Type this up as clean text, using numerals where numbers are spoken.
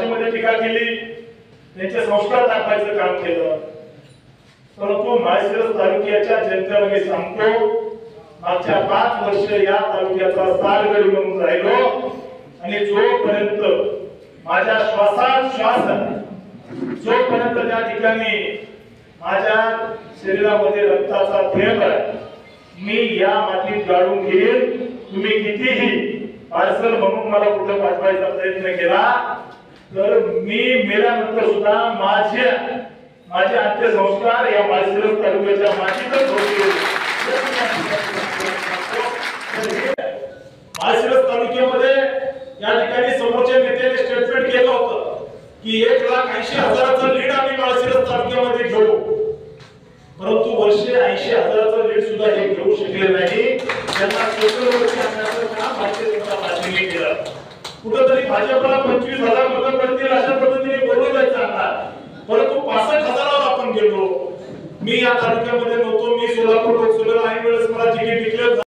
भाषेमध्ये टीका केली, त्यांचे संस्कार दाखवायचं काम केलं। परंतु माळशिरस तालुक्याच्या जनतेला मी सांगतो, मागच्या 5 वर्ष या तालुक्याचा सारगडी म्हणून राहिलो आणि जोपर्यंत माझ्या श्वासात जोपर्यंत त्या ठिकाणी माझ्या शरीरामध्ये रक्ताचा थेंब आहे, मी या मातीत गाडून घेईन। तुम्ही कितीही पार्सल म्हणून मला कुठे पाठवायचा प्रयत्न केला तर मी मेल्यानंतर सुद्धा माझे अंत्यसंस्कार या माळशिरस तालुक्याच्या मातीतच होतील। माळशिरस तालुक्यामध्ये या ठिकाणी समोरच्या नेत्याने स्टेटमेंट केलं होतं की 1,80,000चा लीड आम्ही माळशिरस तालुक्यामध्ये घेऊ, परंतु वर्षे 80,000चा लीड सुद्धा हे घेऊ शकले नाही। त्यांना सोशलवरती आणण्याचं काम भारतीय जनता पार्टीने केलं। कुठेतरी भाजपला 25,000 मतं पडतील अशा पद्धतीने बोललं जायचं आता, परंतु 65,000वर आपण गेलो। मी या तालुक्यामध्ये नव्हतो, मी सोलापूर लोकसभेला ऐन वेळेस मला तिकीट विकलं